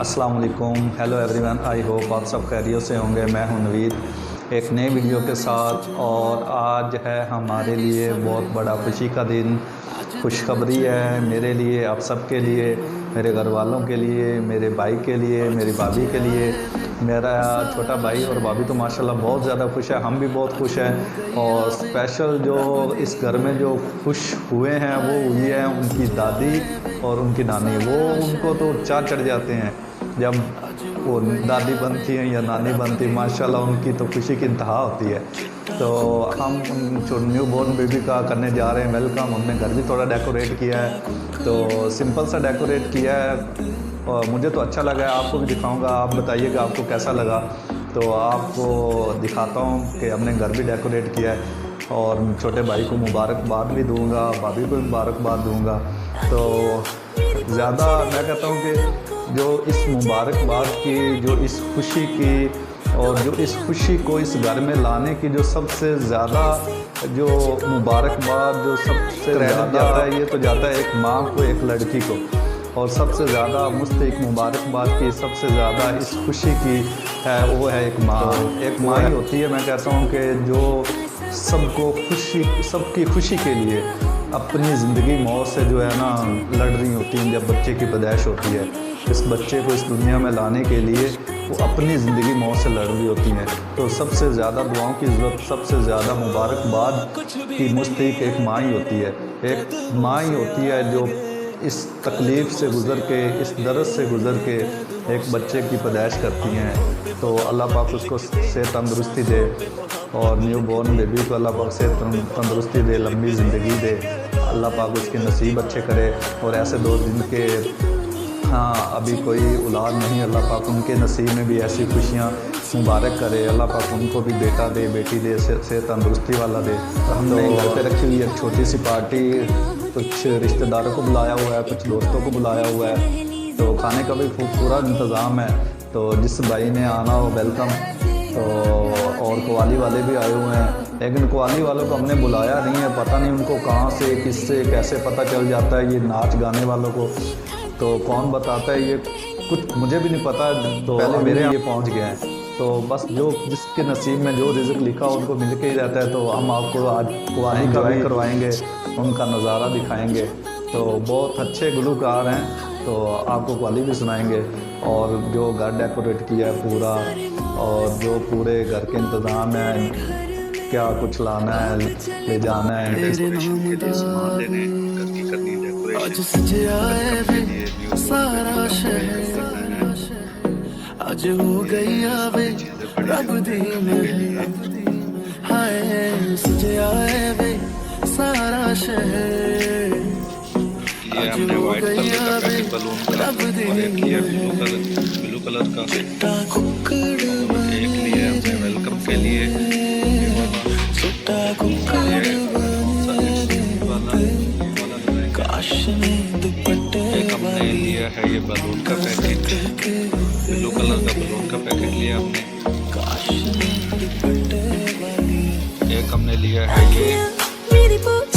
अस्सलाम वालेकुम, hello everyone. I hope आप सब खैरियत से होंगे। मैं हूं नवीद, एक नए वीडियो के साथ। और आज है हमारे लिए बहुत बड़ा खुशी का दिन। खुशखबरी है मेरे लिए, आप सब के लिए, मेरे घर वालों के लिए, मेरे भाई के लिए, मेरी भाभी के लिए। मेरा छोटा भाई और भाभी तो माशाल्लाह बहुत ज़्यादा खुश है, हम भी बहुत खुश हैं। और स्पेशल जो इस घर में जो खुश हुए हैं वो हुई है उनकी दादी और उनकी नानी। वो उनको तो चार चढ़ जाते हैं जब वो दादी बनती हैं या नानी बनती, माशाल्लाह उनकी तो खुशी की इंतहा होती है। तो हम जो न्यू बॉर्न बेबी का करने जा रहे हैं वेलकम। हमने घर भी थोड़ा डेकोरेट किया है, तो सिंपल सा डेकोरेट किया है और मुझे तो अच्छा लगा है। आपको भी दिखाऊंगा, आप बताइएगा आपको कैसा लगा। तो आपको दिखाता हूँ कि हमने घर भी डेकोरेट किया है और छोटे भाई को मुबारकबाद भी दूंगा, भाभी को मुबारकबाद दूंगा। तो ज़्यादा मैं कहता हूँ कि जो इस मुबारकबाद की, जो इस खुशी की और जो इस खुशी को इस घर में लाने की जो सबसे ज़्यादा जो मुबारकबाद जो सबसे ज़्यादा जाता है, ये तो जाता है एक माँ को, एक लड़की को। और सबसे ज़्यादा मुस्तहिक मुबारकबाद की, सबसे ज़्यादा इस खुशी की है वो है एक माँ। एक माँ ही होती है, मैं कहता हूँ कि जो सबको खुशी, सबकी खुशी के लिए अपनी ज़िंदगी मौत से जो है ना लड़ रही होती हैं। जब बच्चे की पैदाइश होती है, इस बच्चे को इस दुनिया में लाने के लिए वो अपनी ज़िंदगी मौत से लड़ रही होती हैं। तो सबसे ज़्यादा दुआओं की ज़रूरत, सबसे ज़्यादा मुबारकबाद की मुस्तहिक एक माँ ही होती है। एक माँ ही होती है जो इस तकलीफ़ से गुज़र के, इस दर्द से गुज़र के एक बच्चे की पैदाइश करती हैं। तो अल्लाह पाक उसको सेहत तंदुरुस्ती दे और न्यू बॉर्न बेबी को अल्लाह पाक सेहत तंदुरुस्ती दे, लंबी ज़िंदगी दे। अल्लाह पाक उसके नसीब अच्छे करे। और ऐसे दो दिन के अभी कोई औलाद नहीं, अल्लाह पाक उनके नसीब में भी ऐसी खुशियाँ मुबारक करे। अल्लाह पाक उनको भी बेटा दे, बेटी दे, सेहत तंदुरुस्ती वाला दे। हमने घर पे रखी हुई एक छोटी सी पार्टी, कुछ रिश्तेदारों को बुलाया हुआ है, कुछ दोस्तों को बुलाया हुआ है। तो खाने का भी पूरा इंतज़ाम है। तो जिस भाई ने आना हो वेलकम। तो और कवाली वाले भी आए हुए हैं, लेकिन कवाली वालों को हमने बुलाया नहीं है। पता नहीं उनको कहाँ से, किससे, कैसे पता चल जाता है ये नाच गाने वालों को। तो कौन बताता है, ये कुछ मुझे भी नहीं पता। तो पहले मेरे ये पहुँच गए हैं। तो बस जो जिसके नसीब में जो रिज़्क लिखा उनको मिल के ही रहता है। तो हम आपको आज कवाली का भी करवाएंगे, उनका नज़ारा दिखाएंगे। तो बहुत अच्छे गुलूकार हैं, तो आपको कवाली भी सुनाएंगे। और जो घर डेकोरेट किया है पूरा, और जो पूरे घर के इंतज़ाम है, क्या कुछ लाना है, ले जाना है, डेकोरेशन के लिए सामान लेने, घर की करनी डेकोरेशन, सारा शहर आज हो गई आवे रब दी मेहर। हाय सजे आए वे सारा शहर। ये हमने वाइट कलर का पैकेट बलून का और एक लिया ब्लू कलर का। एक लिया हमने वेलकम के लिए एक हमने लिया है ये बलून का पैकेट, ब्लू कलर का बलून का पैकेट लिया हमने। एक हमने लिया है ये 5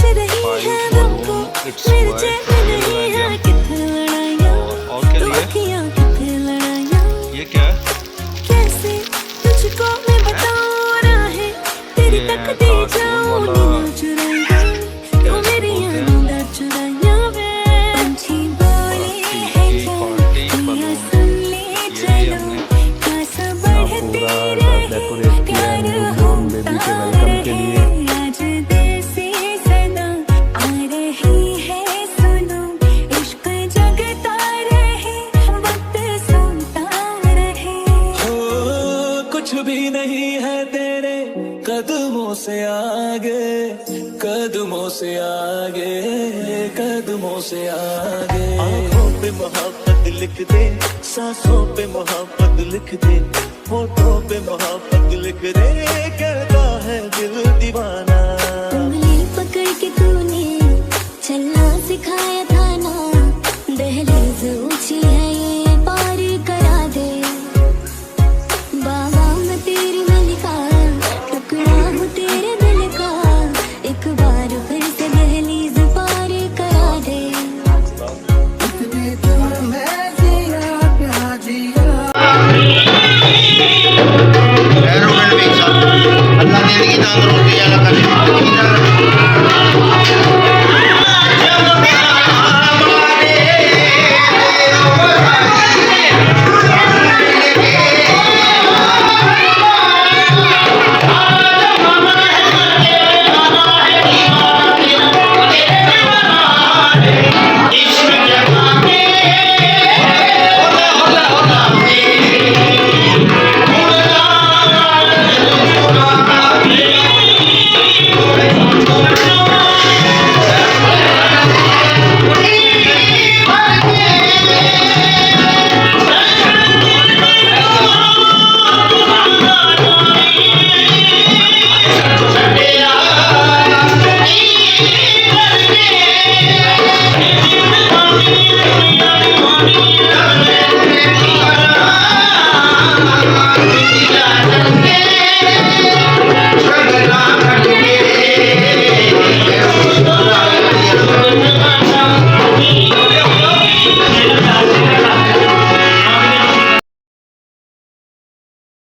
बलून इट्स वाइट और क्या लिया, ये क्या है, ये कार्टून वाला डेकोरेट किया है न्यू बॉर्न बेबी के वेलकम के लिए। कुछ भी नहीं है तेरे कदमों से आगे, कदमों से आगे, कदमों से आगे। आँखों पे मोहब्बत लिख दे, सांसों पे मोहब्बत लिख दे, होठों पे मोहब्बत लिख दे, कहता है दिल दीवाना। उंगली पकड़ के तूने चलना सिखाया था ना, दहलीज ऊंची है ये पार करा दे। बाबा मैं तेरी मलिका, टुकड़ा हूँ तेरे दिल का, एक बार फिर से दहलीज पार करा दे। इतने तो मैं जिया प्यार जी जिंदगी तंदरुस्ती अल्लाह करे